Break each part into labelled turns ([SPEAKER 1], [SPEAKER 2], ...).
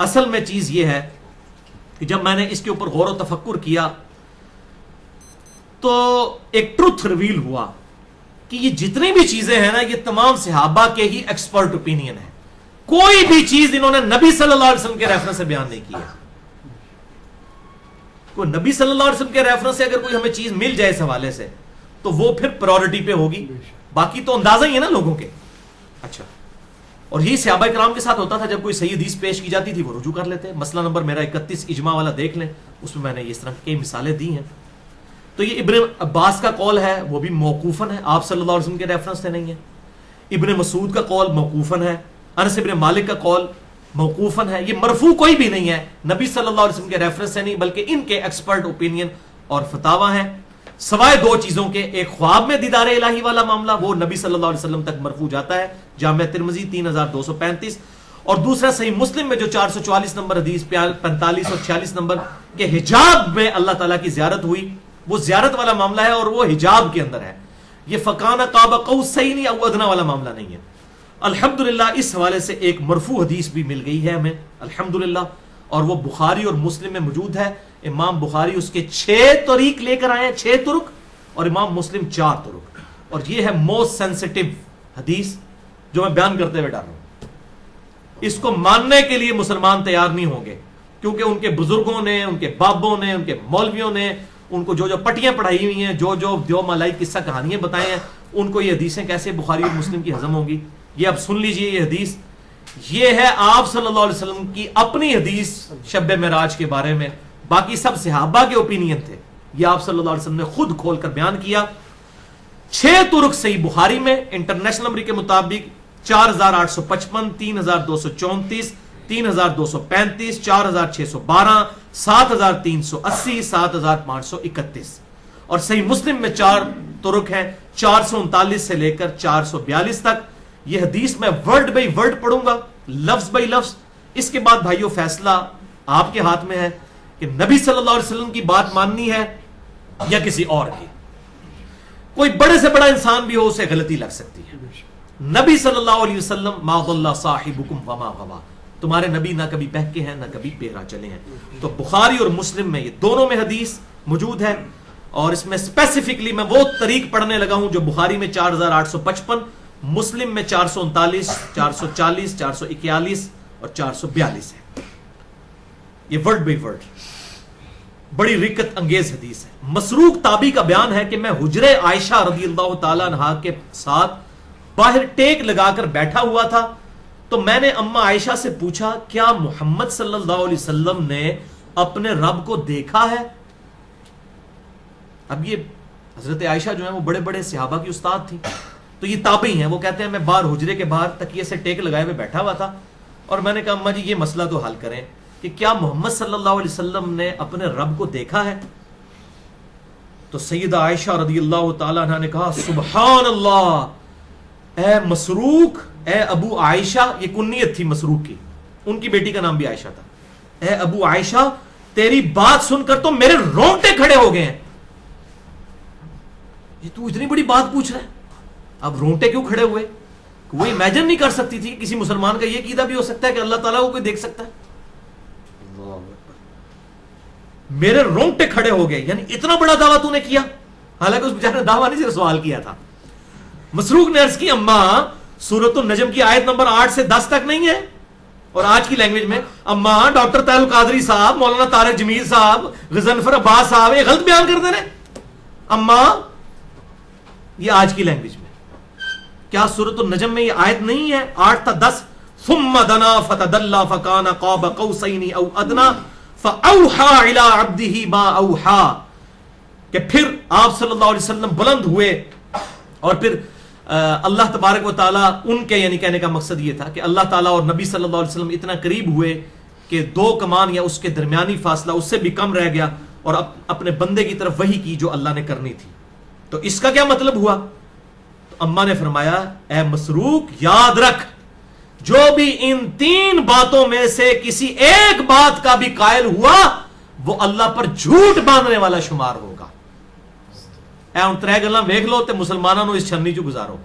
[SPEAKER 1] اصل میں چیز یہ ہے کہ جب میں نے اس کے اوپر غور و تفکر کیا تو ایک ٹروتھ ریویل ہوا کہ یہ جتنی بھی چیزیں ہیں نا، یہ تمام صحابہ کے ہی ایکسپرٹ اوپینین ہے. کوئی بھی چیز انہوں نے نبی صلی اللہ علیہ وسلم کے ریفرنس سے بیان نہیں کی ہے. کوئی نبی صلی اللہ علیہ وسلم کے ریفرنس سے اگر کوئی ہمیں چیز مل جائے اس حوالے سے تو وہ پھر پرائورٹی پہ ہوگی، باقی تو اندازہ ہی ہے نا لوگوں کے. اچھا، اور یہی صحابہ کرام کے ساتھ ہوتا تھا، جب کوئی صحیح حدیث پیش کی جاتی تھی وہ رجوع کر لیتے. مسئلہ نمبر میرا 31 اجماع والا دیکھ لیں، اس میں نے اس طرح کی کئی مثالیں دی ہیں. تو یہ ابن عباس کا قول ہے، وہ بھی موقوفاً ہے، آپ صلی اللہ علیہ وسلم کے ریفرنس سے نہیں ہے. ابن مسعود کا قول موقوفاً ہے، انس ابن مالک کا قول موقوفاً ہے. یہ مرفوع کوئی بھی نہیں ہے، نبی صلی اللہ علیہ وسلم کے ریفرنس سے نہیں، بلکہ ان کے ایکسپرٹ اوپینین اور فتاوا ہیں. سوائے دو چیزوں کے، ایک خواب میں دیدار الہی والا معاملہ، وہ نبی صلی اللہ علیہ وسلم تک مرفوع جاتا ہے، جامعہ ترمذی 3235، اور دوسرا صحیح مسلم میں جو 444 نمبر حدیث 45 اور 46 نمبر کے حجاب میں اللہ تعالیٰ کی زیارت ہوئی، وہ زیارت والا معاملہ ہے اور وہ حجاب کے اندر ہے. یہ فکانہ قاب قوسین او ادنی والا معاملہ نہیں ہے. الحمدللہ اس حوالے سے ایک مرفوع حدیث بھی مل گئی ہے ہمیں الحمدللہ، اور وہ بخاری اور مسلم میں موجود ہے. امام بخاری اس کے 6 طریق لے کر آئے ہیں، 6 طرق، اور امام مسلم 4 طرق. اور یہ ہے موسٹ سینسٹیو حدیث جو میں بیان کرتے ہوئے ڈال رہا ہوں. اس کو ماننے کے لیے مسلمان تیار نہیں ہوں گے، کیونکہ ان کے بزرگوں نے، ان کے بابوں نے، ان کے مولویوں نے ان کو جو جو پٹیاں پڑھائی ہوئی ہیں، جو جو دیو مالائی قصہ کہانیاں بتائے ہیں، ان کو یہ حدیثیں کیسے بخاری اور مسلم کی ہضم ہوں گی. یہ اب سن لیجئے، یہ حدیث یہ ہے آپ صلی اللہ علیہ وسلم کی اپنی حدیث شب معراج کے بارے میں. باقی سب صحابہ کے اوپینین تھے، یہ آپ صلی اللہ علیہ وسلم نے خود کھول کر بیان کیا. 6 طرق صحیح بخاری میں انٹرنیشنل نمبر کے مطابق 4855، 3234، 3235، 4612، 7380، 7531. اور صحیح مسلم میں 4 طرق ہیں، 439 سے لے کر 442 تک. یہ حدیث میں ورڈ بائی ورڈ پڑھوں گا، لفظ بائی لفظ. اس کے بعد بھائیو فیصلہ آپ کے ہاتھ میں ہے کہ نبی صلی اللہ علیہ وسلم کی بات ماننی ہے یا کسی اور کی. کوئی بڑے سے بڑا انسان بھی ہو، اسے غلطی لگ سکتی ہے. نبی صلی اللہ علیہ وسلم ما ضل صاحبکم وما غوا، تمہارے نبی نہ کبھی بہکے ہیں نہ کبھی بہرا چلے ہیں. تو بخاری اور مسلم میں یہ دونوں میں حدیث موجود ہے، اور اس میں اسپیسیفکلی میں وہ طریق پڑھنے لگا ہوں جو بخاری میں 4855، مسلم میں 439، 440، 441 اور 442 ہے. یہ ورڈ بائی ورڈ بڑی رکت انگیز حدیث ہے. مسروق تابی کا بیان ہے کہ میں حجرے عائشہ رضی اللہ تعالیٰ عنہا کے ساتھ باہر ٹیک لگا کر بیٹھا ہوا تھا، تو میں نے اما عائشہ سے پوچھا کیا محمد صلی اللہ علیہ وسلم نے اپنے رب کو دیکھا ہے؟ اب یہ حضرت عائشہ جو ہیں وہ بڑے بڑے صحابہ کی استاد تھی، تو یہ تابعی ہیں. وہ کہتے ہیں میں باہر حجرے کے باہر تکیے سے ٹیک لگائے ہوئے بیٹھا ہوا تھا، اور میں نے کہا اما جی یہ مسئلہ تو حل کریں کہ کیا محمد صلی اللہ علیہ وسلم نے اپنے رب کو دیکھا ہے؟ تو سیدہ عائشہ رضی اللہ تعالیٰ عنہ نے کہا سبحان اللہ، اے مسروق، اے ابو عائشہ، یہ کنیت تھی مسروق کی، ان کی بیٹی کا نام بھی عائشہ تھا. اے ابو عائشہ، تیری بات سن کر تو میرے رونگٹے کھڑے ہو گئے ہیں. یہ تو اتنی بڑی بات پوچھ رہا ہے، اب رونگٹے کیوں کھڑے ہوئے؟ وہ امیجن نہیں کر سکتی تھی کسی مسلمان کا یہ عقیدہ بھی ہو سکتا ہے کہ اللہ تعالیٰ کو کوئی دیکھ سکتا ہے. میرے رونگٹے کھڑے ہو گئے، یعنی اتنا بڑا دعویٰ تو نے کیا. حالانکہ اس بیچارے نے دعویٰ نہیں، صرف سوال کیا تھا. مسروق نے عرض کی اما سورۃ النجم کی آیت نمبر 8 سے 10 تک نہیں ہے؟ اور آج کی لینگویج میں اما ڈاکٹر طاہر القادری صاحب، مولانا طارق جمیل صاحب، غضنفر عباس صاحب یہ غلط بیان کرتے رہے. اما یہ آج کی لینگویج میں کیا سورۃ النجم میں یہ آیت نہیں ہے 8 تا 10؟ ثم دنا فتدلى فكان قاب قوسين او ادنى فاوحى الى عبده ما اوحى، کہ پھر آپ صلی اللہ علیہ وسلم بلند ہوئے اور پھر اللہ تبارک و تعالیٰ ان کے، یعنی کہنے کا مقصد یہ تھا کہ اللہ تعالیٰ اور نبی صلی اللہ علیہ وسلم اتنا قریب ہوئے کہ 2 کمان یا اس کے درمیانی فاصلہ اس سے بھی کم رہ گیا، اور اپنے بندے کی طرف وحی کی جو اللہ نے کرنی تھی. تو اس کا کیا مطلب ہوا؟ تو اما نے فرمایا اے مسروق یاد رکھ، جو بھی ان 3 باتوں میں سے کسی ایک بات کا بھی قائل ہوا وہ اللہ پر جھوٹ باندھنے والا شمار ہوگا. اے ان 3 گلاں ویکھ لو تے مسلمانوں نو اس چھنی چ گزارو.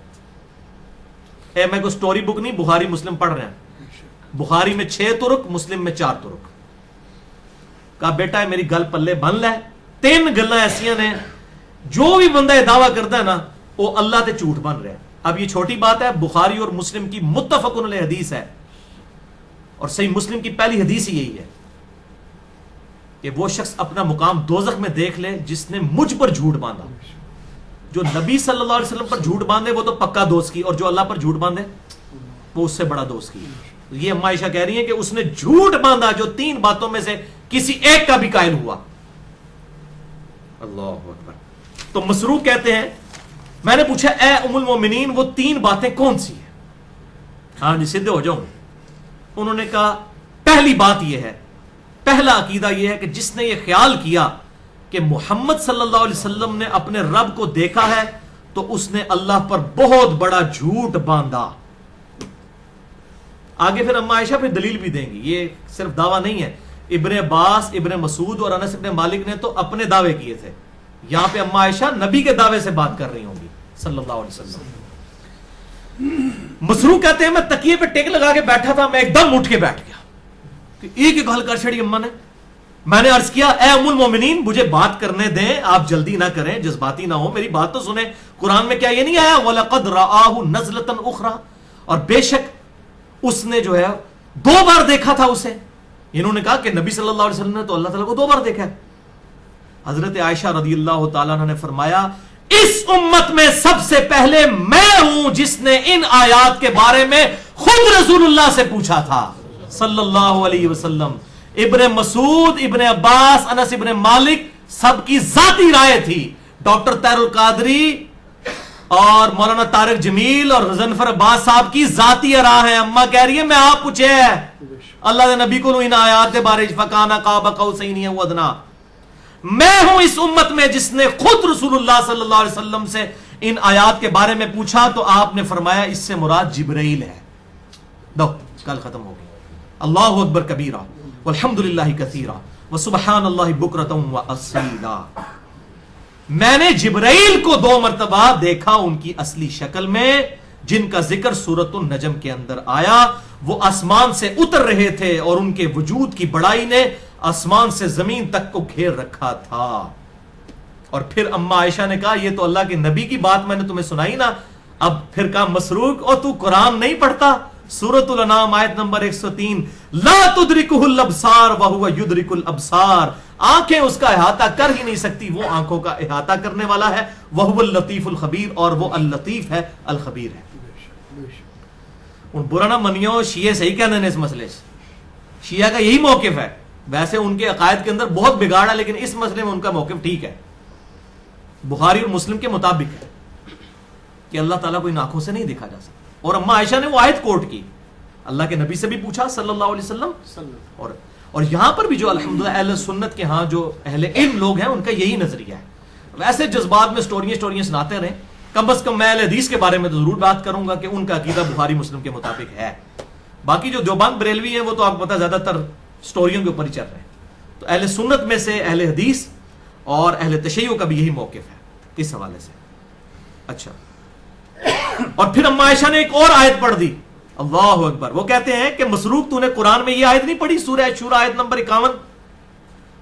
[SPEAKER 1] اے میں کوئی سٹوری بک نہیں، بخاری مسلم پڑھ رہے ہیں. بخاری میں 6 ترک، مسلم میں 4 ترک. کہا بیٹا ہے میری گل پلے بن لے. 3 گلاں ایسیاں نے جو بھی بندہ یہ دعویٰ کرتا ہے نا وہ اللہ تے جھوٹ بن رہا ہے. اب یہ چھوٹی بات ہے، بخاری اور مسلم کی متفق علیہ حدیث ہے، اور صحیح مسلم کی پہلی حدیث ہی یہی ہے کہ وہ شخص اپنا مقام دوزخ میں دیکھ لے جس نے مجھ پر جھوٹ باندھا. جو نبی صلی اللہ علیہ وسلم پر جھوٹ باندھے وہ تو پکا دوست کی، اور جو اللہ پر جھوٹ باندھے وہ اس سے بڑا دوست کی. یہ اما عائشہ کہہ رہی ہیں کہ اس نے جھوٹ باندھا جو 3 باتوں میں سے کسی ایک کا بھی قائل ہوا. اللہ اکبر. تو مسروق کہتے ہیں میں نے پوچھا اے ام المومنین وہ 3 باتیں کون سی ہیں؟ ہاں جی سیدھے ہو جاؤں. انہوں نے کہا پہلی بات یہ ہے، پہلا عقیدہ یہ ہے کہ جس نے یہ خیال کیا کہ محمد صلی اللہ علیہ وسلم نے اپنے رب کو دیکھا ہے تو اس نے اللہ پر بہت بڑا جھوٹ باندھا. آگے پھر اما عائشہ پھر دلیل بھی دیں گی، یہ صرف دعویٰ نہیں ہے. ابن عباس، ابن مسعود اور انس ابن مالک نے تو اپنے دعوے کیے تھے. یہاں پہ اما عائشہ نبی کے دعوے سے بات کر رہی ہوں گی صلی اللہ علیہ وسلم. مسروق کہتے ہیں میں تکیے پہ ٹیک لگا کے بیٹھا تھا، میں ایک دم اٹھ کے بیٹھ گیا کہ ایک ایک حل کر چھڑی اما نے. میں نے عرض کیا اے ام المومنین مجھے بات کرنے دیں، آپ جلدی نہ کریں، جذباتی نہ ہو، میری بات تو سنیں. قرآن میں کیا یہ نہیں آیا وَلَقَدْ رَآهُ نَزْلَةً أُخْرَى، اور بے شک اس نے جو ہے 2 بار دیکھا تھا اسے. انہوں نے کہا کہ نبی صلی اللہ علیہ وسلم نے تو اللہ تعالیٰ کو 2 بار دیکھا ہے. حضرت عائشہ رضی اللہ تعالیٰ عنہ نے فرمایا اس امت میں سب سے پہلے میں ہوں جس نے ان آیات کے بارے میں خود رسول اللہ سے پوچھا تھا صلی اللہ علیہ وسلم. ابن مسعود، ابن عباس، انس ابن مالک سب کی ذاتی رائے تھی. ڈاکٹر طاہر القادری اور مولانا طارق جمیل اور غضنفر عباس صاحب کی ذاتی راہ ہے. اما کہہ رہی ہے میں آپ پوچھے اللہ دے نبی کو ان آیات دے بارے فکانا قاب قوسین او ادنا. میں ہوں اس امت میں جس نے خود رسول اللہ صلی اللہ علیہ وسلم سے ان آیات کے بارے میں پوچھا تو آپ نے فرمایا اس سے مراد جبرائیل ہے. دو کل ختم ہو گئی. اللہ اکبر کبیرہ والحمدللہ کثیرہ وسبحان اللہ بکرۃ واصیلا. میں نے جبرائیل کو 2 مرتبہ دیکھا ان کی اصلی شکل میں جن کا ذکر سورۃ النجم کے اندر آیا. وہ آسمان سے اتر رہے تھے اور ان کے وجود کی بڑائی نے آسمان سے زمین تک کو گھیر رکھا تھا. اور پھر اما عائشہ نے کہا یہ تو اللہ کے نبی کی بات میں نے تمہیں سنائی نا. اب پھر کہا مسروق اور تو قرآن نہیں پڑھتا؟ سورۃ الانعام آیت نمبر 103 لا تدرکہ الابصار وہو یدرک الابصار. آنکھیں اس کا احاطہ کر ہی نہیں سکتی، وہ آنکھوں کا احاطہ کرنے والا ہے. وہو اللطیف الخبیر، اور وہ اللطیف ہے الخبیر ہے. ان برا نہ منیو، شیعہ صحیح کہنے ہیں اس مسئلے سے. شیعہ کا یہی موقف ہے. ویسے ان کے عقائد کے اندر بہت بگاڑ ہے لیکن اس مسئلے میں ان کا موقف ٹھیک ہے. بخاری اور مسلم کے مطابق ہے کہ اللہ تعالیٰ کو ان آنکھوں سے نہیں دیکھا جا سکتا. اور اما عائشہ نے وہ آیت کوٹ کی، اللہ کے نبی سے بھی پوچھا صلی اللہ علیہ وسلم. اور یہاں پر بھی جو الحمدللہ اہل سنت کے ہاں جو اہل علم لوگ ہیں ان کا یہی نظریہ ہے. ویسے جذبات میں سٹوریاں سناتے رہیں، کم از کم میں اہل حدیث کے بارے میں تو ضرور بات کروں گا کہ ان کا عقیدہ بخاری مسلم کے مطابق ہے. باقی جو دیوبند بریلوی ہیں وہ تو آپ کو پتہ زیادہ تر سٹوریوں کے اوپر ہی چل رہے ہیں. تو اہل سنت میں سے اہل حدیث اور اہل تشیع کا بھی یہی موقف ہے اس حوالے سے. اچھا، اور پھر اما عائشہ نے ایک اور آیت پڑھ دی. اللہ اکبر. وہ کہتے ہیں کہ مسروق تو نے قرآن میں یہ آیت نہیں پڑھی؟ سورہ شورى آیت نمبر 51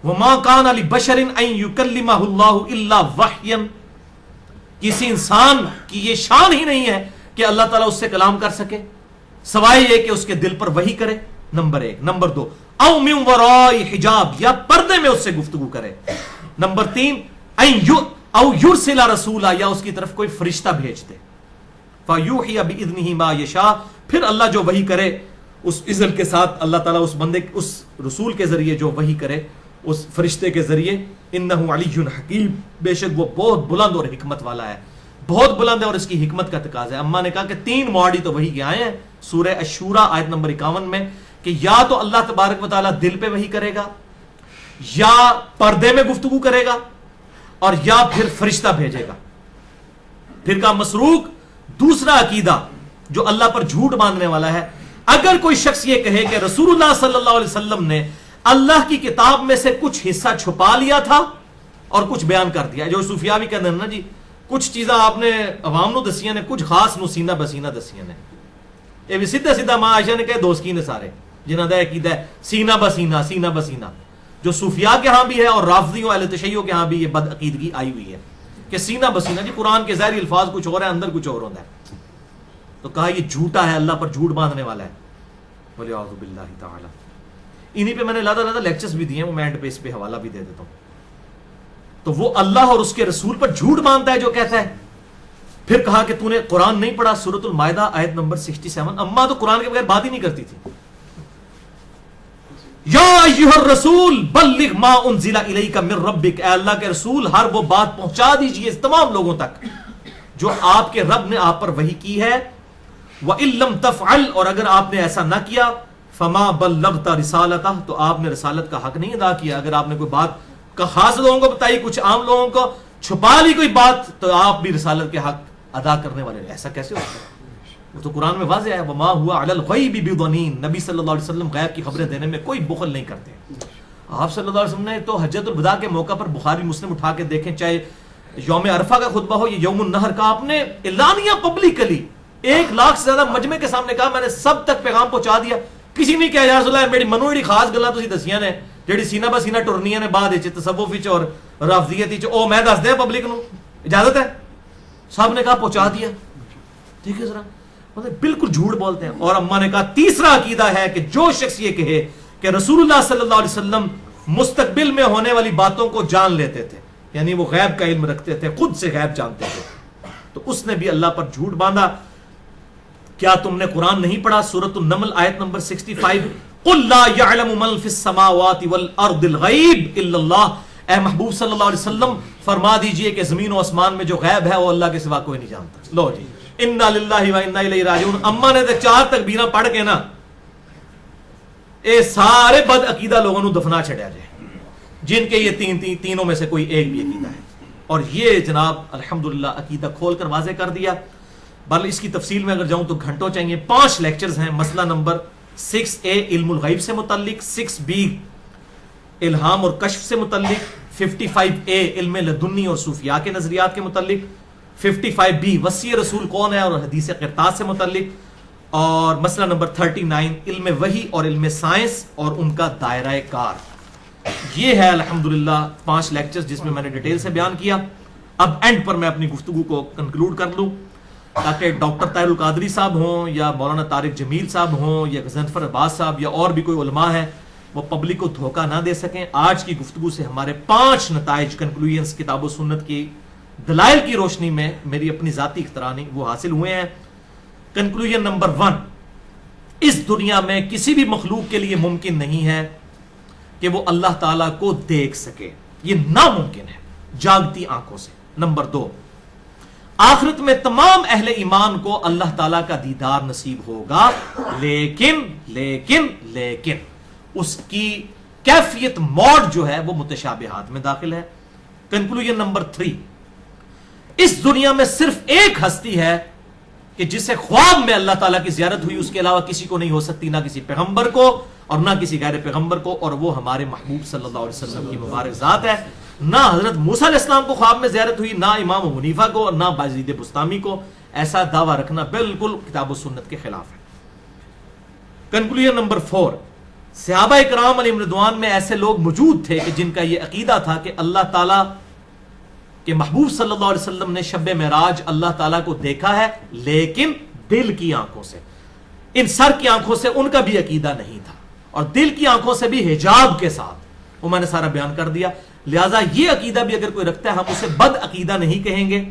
[SPEAKER 1] وما كان لبشر ان يكلمه الله الا وحيا. کسی انسان کی یہ شان ہی نہیں ہے کہ اللہ تعالیٰ اس سے کلام کر سکے سوائے یہ کہ اس کے دل پر وحی کرے. نمبر 1. نمبر 2 او من وراء حجاب، یا پردے میں اس سے گفتگو کرے. نمبر 3 او یرسل رسولا، یا اس کی طرف کوئی فرشتہ بھیج دے. فیوحی باذنہ ما یشاء، پھر اللہ جو وحی کرے اس اذن کے ساتھ اللہ تعالیٰ اس بندے اس رسول کے ذریعے جو وحی کرے اس فرشتے کے ذریعے. انہ علی حکیم، بے شک وہ بہت بلند اور حکمت والا ہے. بہت بلند ہے اور اس کی حکمت کا تقاضا ہے. اما نے کہا کہ 3 مواڈی تو وحی کے آئے ہیں سورہ الشورى آیت نمبر 51 میں کہ یا تو اللہ تبارک و تعالیٰ دل پہ وحی کرے گا، یا پردے میں گفتگو کرے گا، اور یا پھر فرشتہ بھیجے گا. پھر کہا مسروق دوسرا عقیدہ جو اللہ پر جھوٹ باندھنے والا ہے، اگر کوئی شخص یہ کہے کہ رسول اللہ صلی اللہ علیہ وسلم نے اللہ کی کتاب میں سے کچھ حصہ چھپا لیا تھا اور کچھ بیان کر دیا، جو صوفیاء بھی کہتے ہیں نا جی کچھ چیزاں آپ نے عوام نو دسیاں نے، کچھ خاص نو سینہ بسینہ دسیاں نے. یہ بھی سیدھا سیدھا ماں عائشہ نے کہے دوسکی نے سارے جنہاں دا عقیدہ ہے سینہ بسینہ سینہ بسینہ، جو صوفیاء کے ہاں بھی ہے اور رافضیوں اہل تشیعوں کے ہاں بھی یہ بد عقیدگی آئی ہوئی ہے کہ سینہ بسینہ، جی قرآن کے ظاہری الفاظ کچھ اور ہیں اندر کچھ اور ہوتا ہے، تو کہا یہ جھوٹا ہے، اللہ پر جھوٹ باندھنے والا ہے، بولے اعوذ باللہ تعالی۔ انہی پہ میں نے لادہ لیکچرز بھی دیے ہیں، وہ میں اینڈ پہ اس پہ حوالہ بھی دے دیتا ہوں۔ تو وہ اللہ اور اس کے رسول پر جھوٹ باندھتا ہے جو کہتا ہے۔ پھر کہا کہ تو نے قرآن نہیں پڑھا، سورۃ المائدہ آیت نمبر 67، اماں تو قرآن کے بغیر بات ہی نہیں کرتی تھی۔ یا ایھا الرسول بلغ ما انزل الیک من ربک، اے اللہ کے رسول ہر وہ بات پہنچا دیجئے اس تمام لوگوں تک جو آپ کے رب نے آپ پر وحی کی ہے۔ وَإِن لَّمْ تَفْعَلْ، اور اگر آپ نے ایسا نہ کیا، فَمَا بَلَّغْتَ رِسَالَتَهُ، تو آپ نے رسالت کا حق نہیں ادا کیا۔ اگر آپ نے کوئی بات کا خاص لوگوں کو بتائی، کچھ عام لوگوں کو چھپا لی کوئی بات، تو آپ بھی رسالت کے حق ادا کرنے والے۔ ایسا کیسے ہوتا ہے؟ وہ تو قرآن میں واضح ہے، وما ہوا علی الغیب بضنین، نبی صلی اللہ علیہ وسلم غیب کی خبریں دینے میں کوئی بخل نہیں کرتے۔ آپ صلی اللہ علیہ وسلم نے تو حجۃ الوداع کے موقع پر بخاری مسلم اٹھا کے دیکھیں، چاہے یوم عرفہ کا خطبہ ہو یا یوم النحر کا، آپ نے اعلانیہ پبلکلی 1,00,000 سے زیادہ مجمع کے سامنے کہا میں نے سب تک پیغام پہنچا دیا۔ کسی نے کہا یا رسول اللہ میری منو جڑی خاص گلاں تسی دسیاں نے جڑی سینہ بسینہ ٹرنیاں نے بعد وچ تصوف وچ اور رافضیت وچ، او میں دس دے پبلک نو، اجازت ہے؟ سب نے کہا پہنچا دیا۔ ٹھیک ہے ذرا مطلب بالکل جھوٹ بولتے ہیں۔ اور اماں نے کہا تیسرا عقیدہ ہے کہ جو شخص یہ کہے کہ رسول اللہ صلی اللہ علیہ وسلم مستقبل میں ہونے والی باتوں کو جان لیتے تھے، یعنی وہ غیب کا علم رکھتے تھے، خود سے غیب جانتے تھے، تو اس نے بھی اللہ پر جھوٹ باندھا۔ کیا تم نے قرآن نہیں پڑھا؟ سورۃ النمل آیت نمبر 65، قل لا يعلم من في السماوات والارض الغیب الا اللہ، اے محبوب صلی اللہ علیہ وسلم فرما دیجئے کہ زمین و آسمان میں جو غیب ہے وہ اللہ کے سوا کوئی نہیں جانتا۔ لو جی، انا للہ و انا الیہ راجعون۔ اما نے تو 4 تکبیراں پڑھ کے نا اے سارے بد عقیدہ لوگوں کو دفنا چھڑیا جائے جن کے یہ تینوں میں سے کوئی ایک بھی عقیدہ ہے۔ اور یہ جناب الحمدللہ عقیدہ کھول کر واضح کر دیا۔ بل اس کی تفصیل میں اگر جاؤں تو گھنٹوں چاہیے۔ 5 لیکچرز ہیں۔ مسئلہ نمبر 6A علم الغیب سے متعلق، 6B الہام اور کشف سے متعلق، 55A علم لدنی اور صوفیاء کے نظریات کے متعلق، 55B وصی رسول کون ہے اور حدیث قرطاس سے متعلق، اور مسئلہ نمبر 39 علم وحی اور علم سائنس اور ان کا دائرہ کار۔ یہ ہے الحمدللہ 5 لیکچرز جس میں میں نے ڈیٹیل سے بیان کیا۔ اب اینڈ پر میں اپنی گفتگو کو کنکلوڈ کر لوں تاکہ ڈاکٹر طاہر القادری صاحب ہوں یا مولانا طارق جمیل صاحب ہوں یا غضنفر عباس صاحب یا اور بھی کوئی علماء ہے وہ پبلک کو دھوکہ نہ دے سکیں۔ آج کی گفتگو سے ہمارے 5 نتائج کنکلوژنز کتاب و سنت کی دلائل کی روشنی میں میری اپنی ذاتی اختراع وہ حاصل ہوئے ہیں۔ کنکلوژن نمبر 1، اس دنیا میں کسی بھی مخلوق کے لیے ممکن نہیں ہے کہ وہ اللہ تعالیٰ کو دیکھ سکے، یہ ناممکن ہے جاگتی آنکھوں سے۔ نمبر 2، آخرت میں تمام اہل ایمان کو اللہ تعالیٰ کا دیدار نصیب ہوگا، لیکن اس کی کیفیت موڈ جو ہے وہ متشابہات میں داخل ہے۔ کنکلوژن نمبر 3، اس دنیا میں صرف ایک ہستی ہے کہ جسے خواب میں اللہ تعالیٰ کی زیارت ہوئی، اس کے علاوہ کسی کو نہیں ہو سکتی، نہ کسی پیغمبر کو اور نہ کسی غیر پیغمبر کو، اور وہ ہمارے محبوب صلی اللہ علیہ وسلم کی مبارک ذات ہے۔ نہ حضرت موسیٰ علیہ السلام کو خواب میں زیارت ہوئی، نہ امام ابو حنیفہ کو، نہ بازید بستامی کو۔ ایسا دعویٰ رکھنا بالکل کتاب و سنت کے خلاف ہے۔ کنکلوژن نمبر 4، صحابہ کرام علیہم رضوان میں ایسے لوگ موجود تھے کہ جن کا یہ عقیدہ تھا کہ اللہ تعالیٰ کہ محبوب صلی اللہ علیہ وسلم نے شب معراج اللہ تعالیٰ کو دیکھا ہے، لیکن دل کی آنکھوں سے، ان سر کی آنکھوں سے ان کا بھی عقیدہ نہیں تھا، اور دل کی آنکھوں سے بھی حجاب کے ساتھ، وہ میں نے سارا بیان کر دیا۔ لہٰذا یہ عقیدہ بھی اگر کوئی رکھتا ہے ہم اسے بد عقیدہ نہیں کہیں گے،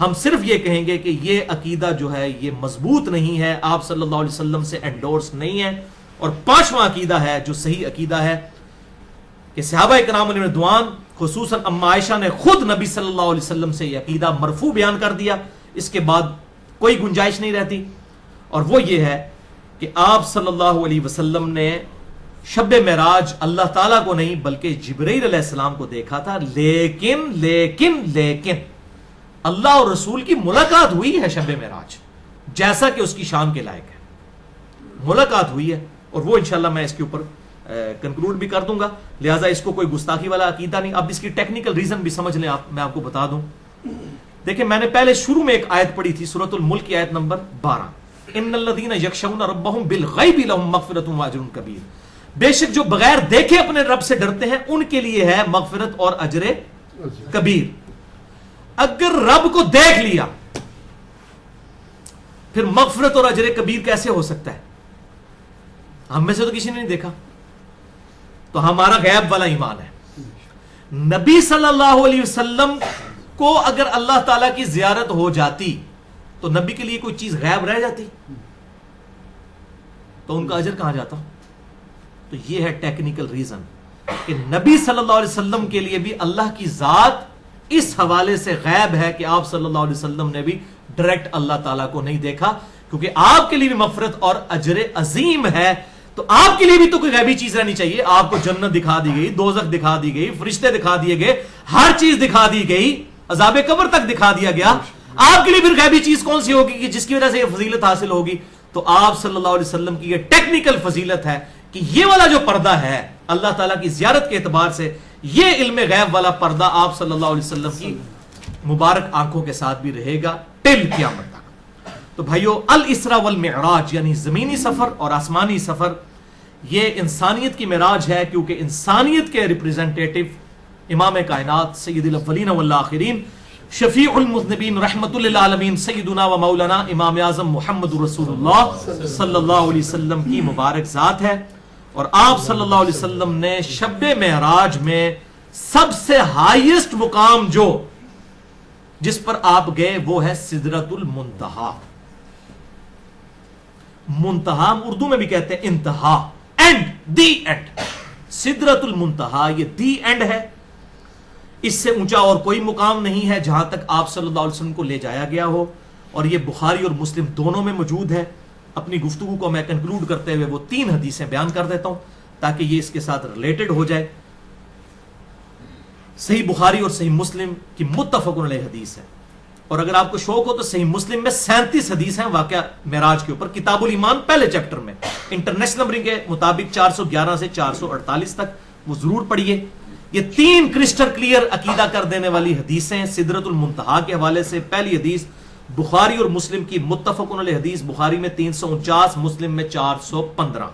[SPEAKER 1] ہم صرف یہ کہیں گے کہ یہ عقیدہ جو ہے یہ مضبوط نہیں ہے، آپ صلی اللہ علیہ وسلم سے انڈورس نہیں ہے۔ اور 5واں عقیدہ ہے جو صحیح عقیدہ ہے کہ صحابہ کرام علیہ رضوان خصوصاً اما عائشہ نے خود نبی صلی اللہ علیہ وسلم سے یہ عقیدہ مرفوع بیان کر دیا، اس کے بعد کوئی گنجائش نہیں رہتی، اور وہ یہ ہے کہ آپ صلی اللہ علیہ وسلم نے شب معراج اللہ تعالیٰ کو نہیں بلکہ جبرائیل علیہ السلام کو دیکھا تھا، لیکن اللہ اور رسول کی ملاقات ہوئی ہے شب معراج، جیسا کہ اس کی شان کے لائق ہے، ملاقات ہوئی ہے، اور وہ انشاءاللہ میں اس کے اوپر کنکلوڈ بھی کر دوں گا۔ لہٰذا اس کو کوئی گستاخی والا عقیدہ نہیں۔ اب اس کی ٹیکنیکل ریزن بھی سمجھ لیں آپ، میں آپ کو بتا دوں۔ دیکھیں میں نے پہلے شروع میں ایک آیت پڑھی تھی سورۃ الملک کی آیت نمبر 12، ان الذین یخشون ربہم بالغیب لہم مغفرۃ و اجر کبیر، بے شک جو بغیر دیکھے اپنے رب سے ڈرتے ہیں ان کے لیے ہے مغفرت اور اجر کبیر۔ اگر رب کو دیکھ لیا پھر مغفرت اور اجر کبیر کیسے ہو سکتا ہے؟ ہم میں سے تو کسی نے نہیں دیکھا، تو ہمارا غیب والا ایمان ہے۔ نبی صلی اللہ علیہ وسلم کو اگر اللہ تعالیٰ کی زیارت ہو جاتی تو نبی کے لیے کوئی چیز غیب رہ جاتی تو ان کا اجر کہاں جاتا؟ تو یہ ہے ٹیکنیکل ریزن کہ نبی صلی اللہ علیہ وسلم کے لیے بھی اللہ کی ذات اس حوالے سے غیب ہے کہ آپ صلی اللہ علیہ وسلم نے بھی ڈائریکٹ اللہ تعالیٰ کو نہیں دیکھا، کیونکہ آپ کے لیے بھی مغفرت اور اجر عظیم ہے، تو آپ کے لیے بھی تو کوئی غیبی چیز رہنی چاہیے۔ آپ کو جنت دکھا دی گئی، دوزخ دکھا دی گئی، فرشتے دکھا دیے گئے، ہر چیز دکھا دی گئی، عذاب قبر تک دکھا دیا گیا، آپ کے لیے پھر غیبی چیز کون سی ہوگی کہ جس کی وجہ سے یہ فضیلت حاصل ہوگی؟ تو آپ صلی اللہ علیہ وسلم کی یہ ٹیکنیکل فضیلت ہے کہ یہ والا جو پردہ ہے اللہ تعالیٰ کی زیارت کے اعتبار سے، یہ علم غیب والا پردہ آپ صلی اللہ علیہ وسلم کی مبارک آنکھوں کے ساتھ بھی رہے گا ٹل قیامت تک۔ تو بھائیو، الاسراء والمعراج یعنی زمینی سفر اور آسمانی سفر، یہ انسانیت کی معراج ہے، کیونکہ انسانیت کے ریپریزنٹیٹو امام کائنات سید الاولین والآخرین شفیع المذنبین رحمت للعالمین سیدنا و مولانا امام اعظم محمد رسول اللہ صلی اللہ علیہ وسلم کی مبارک ذات ہے، اور آپ صلی اللہ علیہ وسلم نے شب معراج میں سب سے ہائیسٹ مقام جس پر آپ گئے وہ ہے سدرۃ المنتہا۔ منتہا اردو میں بھی کہتے ہیں انتہا، اینڈ، دی اینڈ۔ سدرۃ المنتہا یہ دی اینڈ ہے، اس سے اونچا اور کوئی مقام نہیں ہے جہاں تک آپ صلی اللہ علیہ وسلم کو لے جایا گیا ہو، اور یہ بخاری اور مسلم دونوں میں موجود ہے۔ اپنی گفتگو کو میں کنکلوڈ کرتے ہوئے وہ 3 حدیثیں بیان کر دیتا ہوں تاکہ یہ اس کے ساتھ ریلیٹڈ ہو جائے۔ صحیح بخاری اور صحیح مسلم کی متفق علیہ حدیث ہے، اور اگر آپ کو شوق ہو تو صحیح مسلم میں 37 حدیث ہیں واقعہ معراج کے اوپر، کتاب الایمان پہلے چیپٹر میں انٹرنیشنل نمبرنگ کے مطابق 411 سے 448 تک، وہ ضرور پڑھیے۔ یہ 3 کرسٹل کلیئر عقیدہ کر دینے والی حدیثیں ہیں سدرۃ المنتہا کے حوالے سے۔ پہلی حدیث بخاری اور مسلم کی متفق علیہ حدیث، بخاری میں 349، مسلم میں 415،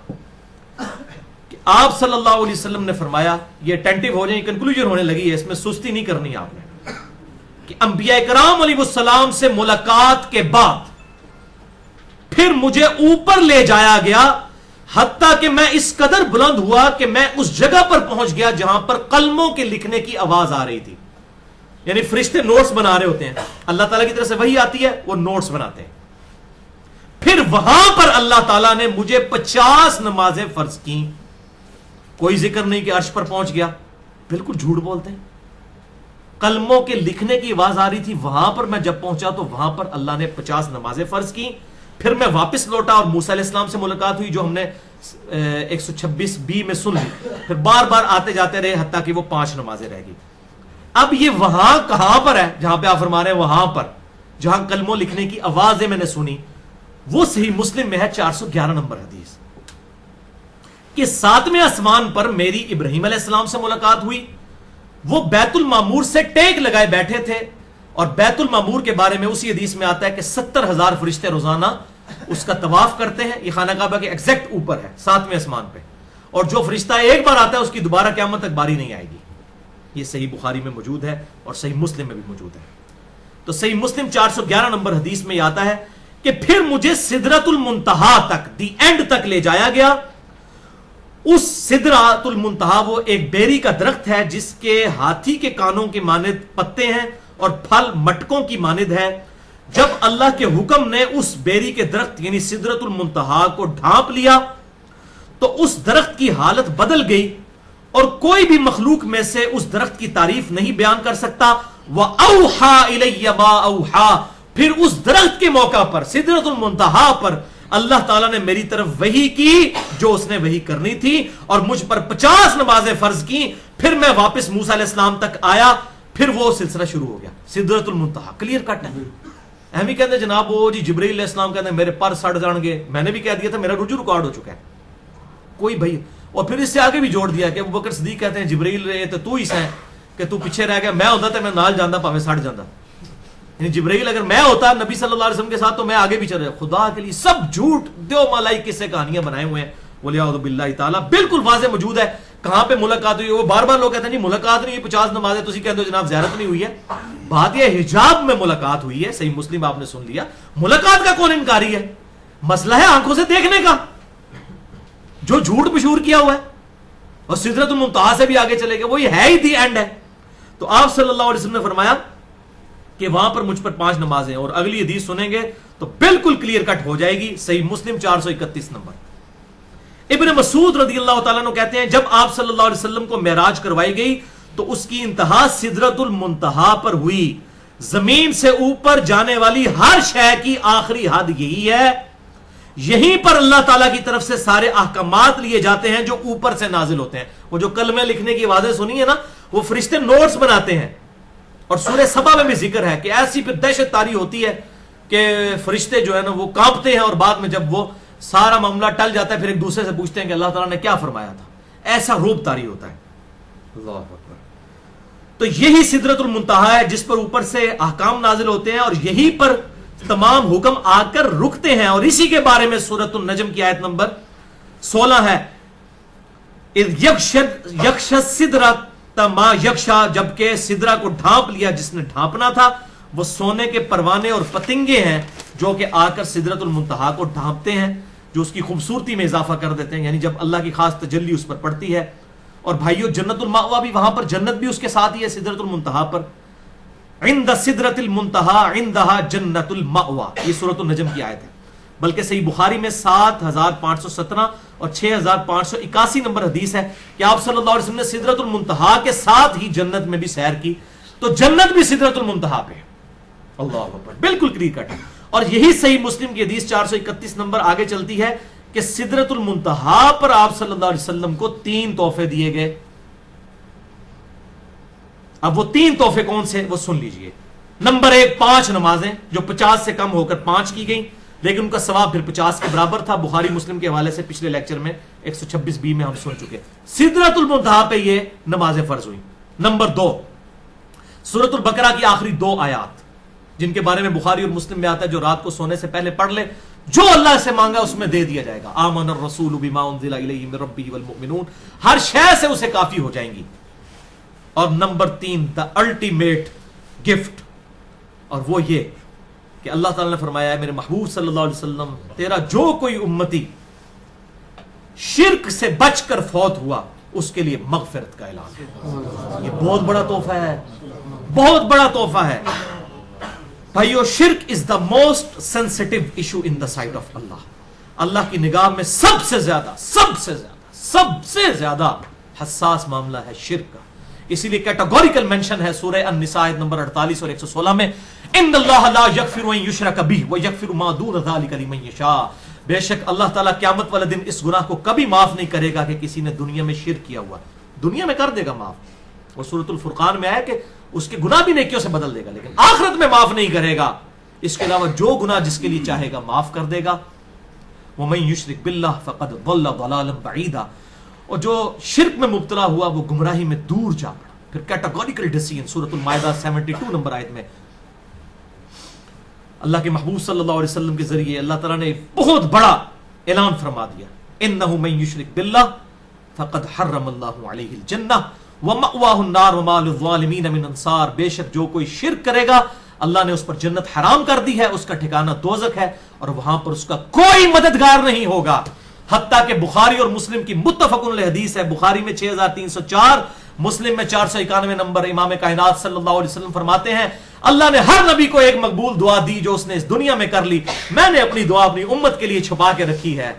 [SPEAKER 1] کہ آپ صلی اللہ علیہ وسلم نے فرمایا، یہ اٹینٹو ہو جائیں، کنکلوژن ہونے لگی ہے، اس میں سستی نہیں کرنی آپ نے، کہ انبیاء کرام علیہ السلام سے ملاقات کے بعد پھر مجھے اوپر لے جایا گیا، حتیٰ کہ میں اس قدر بلند ہوا کہ میں اس جگہ پر پہنچ گیا جہاں پر قلموں کے لکھنے کی آواز آ رہی تھی۔ یعنی فرشتے نوٹس بنا رہے ہوتے ہیں، اللہ تعالیٰ کی طرف سے وحی آتی ہے، وہ نوٹس بناتے ہیں۔ پھر وہاں پر اللہ تعالیٰ نے مجھے 50 نمازیں فرض کی۔ کوئی ذکر نہیں کہ عرش پر پہنچ گیا، بالکل جھوٹ بولتے ہیں۔ قلموں کے لکھنے کی آواز آ رہی تھی، وہاں پر میں جب پہنچا تو وہاں پر اللہ نے 50 نمازیں فرض کی۔ پھر میں واپس لوٹا اور موسیٰ علیہ السلام سے ملاقات ہوئی، جو ہم نے 126b میں سن لی۔ پھر بار بار آتے جاتے رہے حتیٰ کہ وہ 5 نمازیں رہ گئی۔ اب یہ وہاں کہاں پر ہے جہاں پہ آپ فرما رہے ہیں؟ وہاں پر جہاں قلموں لکھنے کی آوازیں میں نے سنی، وہ صحیح مسلم میں ہے 411 نمبر حدیث، کہ 7ویں آسمان پر میری ابراہیم علیہ السلام سے ملاقات ہوئی۔ وہ بیت المعمور سے ٹیک لگائے بیٹھے تھے، اور بیت المعمور کے بارے میں اسی حدیث میں آتا ہے کہ 70,000 فرشتے روزانہ اس کا طواف کرتے ہیں۔ یہ خانہ کعبہ کے ایگزیکٹ اوپر ہے 7ویں آسمان پہ، اور جو فرشتہ ایک بار آتا ہے اس کی دوبارہ قیامت تک باری نہیں آئے گی۔ یہ صحیح بخاری میں موجود ہے اور صحیح مسلم میں بھی موجود ہے۔ تو صحیح مسلم 411 نمبر حدیث میں یہ آتا ہے کہ پھر مجھے سدرۃ المنتہا تک، دی اینڈ تک لے جایا گیا۔ اس سدرۃ المنتہا وہ ایک بیری کا درخت ہے جس کے ہاتھی کے کانوں کے مانند پتے ہیں اور پھل مٹکوں کی مانند ہے۔ جب اللہ کے حکم نے اس بیری کے درخت یعنی سدرۃ المنتہا کو ڈھانپ لیا تو اس درخت کی حالت بدل گئی، اور کوئی بھی مخلوق میں سے اس درخت کی تعریف نہیں بیان کر سکتا۔ وَأَوْحَى إِلَيَّ مَا أَوْحَى، پھر اس درخت کے موقع پر سدرۃ المنتہا پر اللہ تعالیٰ نے میری طرف وحی کی جو اس نے وحی کرنی تھی، اور مجھ پر 50 نمازیں فرض کی۔ پھر میں واپس موسیٰ علیہ السلام تک آیا، پھر وہ سلسلہ شروع ہو گیا۔ سدرۃ المنتہا کلیئر کٹ ہے۔ ہم ہی کہتے ہیں جناب وہ جی جبرائیل علیہ السلام کہتے ہیں میرے پر سڑ جان گے، میں نے بھی کہہ دیا تھا، میرا رجوع ریکارڈ ہو چکا ہے کوئی بھائی۔ اور پھر اس سے آگے بھی جوڑ دیا کہ ابوبکر صدیق کہتے ہیں جبرائیل رہے تو ہی سیں کہ تو پیچھے رہ گیا، میں ہوتا تو میں نال جاندہ پاویں سڑ جاندہ۔ یعنی جبرائیل اگر میں ہوتا نبی صلی اللہ علیہ وسلم کے ساتھ تو میں آگے بھی چل رہا. خدا کے لیے سب جھوٹ دیو مالائی قصے کہانیاں بنائے ہوئے ہیں ولیعوذ باللہ تعالی. بالکل واضح موجود ہے کہاں پہ ملاقات ہوئی. وہ بار بار لوگ کہتے ہیں نہیں ملاقات نہیں ہوئی, 50 نمازیں تسی کہتے ہو جناب زیارت نہیں ہوئی ہے. بات یہ حجاب میں ملاقات ہوئی ہے, صحیح مسلم آپ نے سن لیا. ملاقات کا کون انکاری ہے؟ مسئلہ ہے آنکھوں سے دیکھنے کا, جو جھوٹ مشہور کیا ہوا ہے. اور سدرۃ المنتہا سے بھی آگے چلے گئے, وہی ہے ہی دی اینڈ ہے. تو آپ صلی اللہ علیہ وسلم نے فرمایا کہ وہاں پر مجھ پر 5 نمازیں, اور اگلی حدیث سنیں گے تو بالکل کلیئر کٹ ہو جائے گی. صحیح مسلم 431 نمبر. ابن مسعود رضی اللہ تعالیٰ عنہ کہتے ہیں جب آپ صلی اللہ علیہ وسلم کو معراج کروائی گئی تو اس کی انتہا سدرۃ المنتہا پر ہوئی. زمین سے اوپر جانے والی ہر شے کی آخری حد یہی ہے. یہیں پر اللہ تعالیٰ کی طرف سے سارے احکامات لیے جاتے ہیں جو اوپر سے نازل ہوتے ہیں. وہ جو کلمے لکھنے کی آوازیں سنی ہے نا, وہ فرشتے نوٹس بناتے ہیں. اور سورہ سبا میں بھی ذکر ہے کہ ایسی پھر دہشت طاری ہوتی ہے کہ فرشتے جو ہے نا وہ کانپتے ہیں, اور بعد میں جب وہ سارا معاملہ ٹل جاتا ہے پھر ایک دوسرے سے پوچھتے ہیں کہ اللہ تعالیٰ نے کیا فرمایا تھا. ایسا روب طاری ہوتا ہے. اللہ اکبر. تو یہی سدرۃ المنتہا ہے جس پر اوپر سے احکام نازل ہوتے ہیں, اور یہی پر تمام حکم آ کر رکتے ہیں. اور اسی کے بارے میں سورۃ النجم کی آیت نمبر 16 ہے, یکش سدرۃ ما یکشا, جبکہ سدرہ کو ڈھانپ لیا جس نے ڈھانپنا تھا. وہ سونے کے پروانے اور پتنگے ہیں جو کہ آ کر سدرۃ المنتہا کو ڈھانپتے ہیں, جو اس کی خوبصورتی میں اضافہ کر دیتے ہیں, یعنی جب اللہ کی خاص تجلی اس پر پڑتی ہے. اور بھائیو جنت المأوا بھی, وہاں پر جنت بھی اس کے ساتھ ہی ہے سدرۃ المنتہا پر. عند سدرۃ المنتہا عندہا جنت المأوا, یہ سورۃ النجم کی آیت ہے. بلکہ صحیح بخاری میں 7517 اور 6581 نمبر حدیث ہے کہ آپ صلی اللہ علیہ وسلم نے سدرۃ المنتہا کے ساتھ ہی جنت میں بھی سیر کی. تو جنت بھی سدرۃ المنتہا پہ. اللہ اکبر, بالکل کلیئر کٹ. اور یہی صحیح مسلم کی حدیث 431 نمبر آگے چلتی ہے کہ سدرۃ المنتہا پر آپ صلی اللہ علیہ وسلم کو 3 تحفے دیے گئے. اب وہ 3 تحفے کون سے, وہ سن لیجئے. نمبر 1, 5 نمازیں جو 50 سے کم ہو کر 5 کی گئیں, لیکن ان کا ثواب پھر 50 کے برابر تھا. بخاری مسلم کے حوالے سے پچھلے لیکچر میں 126b میں ہم سن چکے. سدرۃ المنتہا پہ یہ نمازیں فرض ہوئی. نمبر 2, سورۃ البقرہ کی آخری 2 آیات جن کے بارے میں بخاری اور مسلم میں آتا ہے, جو رات کو سونے سے پہلے پڑھ لے, جو اللہ سے مانگا اس میں دے دیا جائے گا. آمن الرسول بما انزل الیہ من ربہ والمؤمنون, ہر شے سے اسے کافی ہو جائیں گی. اور نمبر 3, دا الٹیمیٹ گفٹ, اور وہ یہ کہ اللہ تعالیٰ نے فرمایا ہے میرے محبوب صلی اللہ علیہ وسلم, تیرا جو کوئی امتی شرک سے بچ کر فوت ہوا اس کے لیے مغفرت کا اعلان ہے. یہ بہت بڑا تحفہ ہے, بہت بڑا تحفہ ہے بھائیو. شرک is the most sensitive issue in the sight of Allah. اللہ کی نگاہ میں سب سے زیادہ حساس معاملہ ہے شرک کا. اسی لیے کیٹاگوریکل مینشن ہے سورہ النساء نمبر 48 اور 116 میں, ان اللہ لا یغفر ان یشرک بہ ویغفر ما دون ذلک لمن یشاء. بے شک اللہ تعالیٰ قیامت والے دن اس گناہ کو کبھی معاف نہیں کرے گا کہ کسی نے دنیا میں شرک کیا ہوا. دنیا میں کر دے گا معاف, اور سورۃ الفرقان میں آیا کہ اس کے گناہ بھی نیکیوں سے بدل دے گا, لیکن آخرت میں معاف نہیں کرے گا. اس کے علاوہ جو گناہ جس کے لیے چاہے گا معاف کر دے گا. وَمَن يُشْرِكْ بِاللَّهِ فَقَدْ ضَلَّ ضَلَالًا بَعِيدًا, اور جو شرک میں مبتلا ہوا وہ گمراہی میں دور جا پڑا. پھر کیٹاگوریکل ڈیسیژن سورۃ المائدہ 72 نمبر آیت میں اللہ کے محبوب صلی اللہ علیہ وسلم کے ذریعے اللہ تعالیٰ نے بہت بڑا اعلان فرما دیا, انہ من یشرک باللہ فقد حرم اللہ علیہ الجنہ ومأواہ النار وما للظالمین من انصار. بے شک جو کوئی شرک کرے گا اللہ نے اس پر جنت حرام کر دی ہے, اس کا ٹھکانہ دوزخ ہے, اور وہاں پر اس کا کوئی مددگار نہیں ہوگا. حتیٰ کہ بخاری اور مسلم کی متفق علیہ حدیث ہے, بخاری میں 6304, مسلم میں 491 نمبر, امام کائنات صلی اللہ علیہ وسلم فرماتے ہیں اللہ نے ہر نبی کو ایک مقبول دعا دی جو اس نے اس دنیا میں کر لی. میں نے اپنی دعا اپنی امت کے لیے چھپا کے رکھی ہے,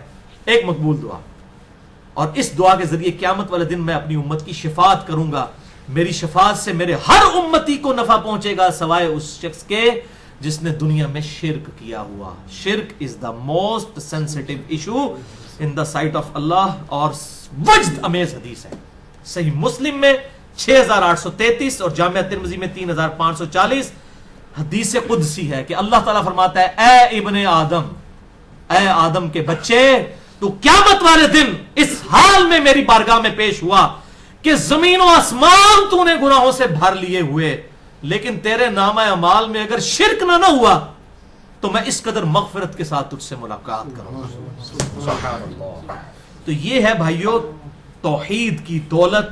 [SPEAKER 1] ایک مقبول دعا, اور اس دعا کے ذریعے قیامت والے دن میں اپنی امت کی شفاعت کروں گا. میری شفاعت سے میرے ہر امتی کو نفع پہنچے گا سوائے اس شخص کے جس نے دنیا میں شرک کیا ہوا. شرک is the most sensitive issue in the sight of Allah, اور وجد امیز حدیث ہے صحیح مسلم میں 6833 اور جامعہ ترمذی میں 3540. حدیث قدسی ہے کہ اللہ تعالیٰ فرماتا ہے اے ابن آدم, اے آدم کے بچے, تو قیامت والے دن اس حال میں میری بارگاہ میں پیش ہوا کہ زمین و آسمان تو نے گناہوں سے بھر لیے ہوئے, لیکن تیرے نامہ اعمال میں اگر شرک نہ ہوا تو میں اس قدر مغفرت کے ساتھ تجھ سے ملاقات کروں گا. سبحان اللہ. تو یہ ہے بھائیو توحید کی دولت،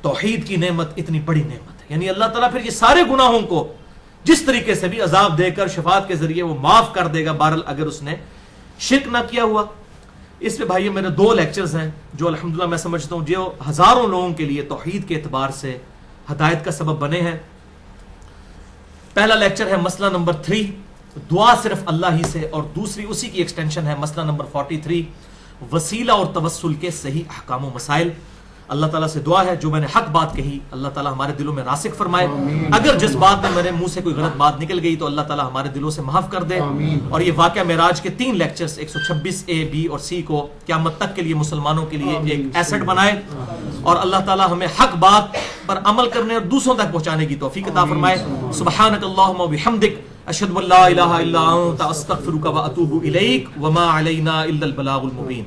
[SPEAKER 1] توحید کی نعمت اتنی بڑی نعمت ہے. یعنی اللہ تعالیٰ پھر یہ سارے گناہوں کو جس طریقے سے بھی عذاب دے کر شفاعت کے ذریعے وہ معاف کر دے گا، بہرحال اگر اس نے شرک نہ کیا ہوا. اس پہ بھائی میرے 2 لیکچرز ہیں جو الحمدللہ میں سمجھتا ہوں جو ہزاروں لوگوں کے لیے توحید کے اعتبار سے ہدایت کا سبب بنے ہیں. پہلا لیکچر ہے مسئلہ نمبر 3 دعا صرف اللہ ہی سے، اور دوسری اسی کی ایکسٹینشن ہے مسئلہ نمبر 43 وسیلہ اور توسل کے صحیح احکام و مسائل. اللہ تعالیٰ سے دعا ہے جو میں نے حق بات کہی اللہ تعالیٰ ہمارے دلوں میں راسخ فرمائے. اگر جس بات میں میرے منہ سے کوئی غلط بات نکل گئی تو اللہ تعالیٰ ہمارے دلوں سے معاف کر دے. اور یہ واقعہ معراج کے 3 لیکچرز 126A B اور C کو قیامت تک کے لیے مسلمانوں کے لیے ایک ایسٹ بنائے، اور اللہ تعالیٰ ہمیں حق بات پر عمل کرنے اور دوسروں تک پہنچانے کی توفیق عطا فرمائے. سبحانک اللہم و بحمدک اشہد ان لا الہ الا انت استغفرک و اتوب الیک وما علینا الا البلاغ المبین.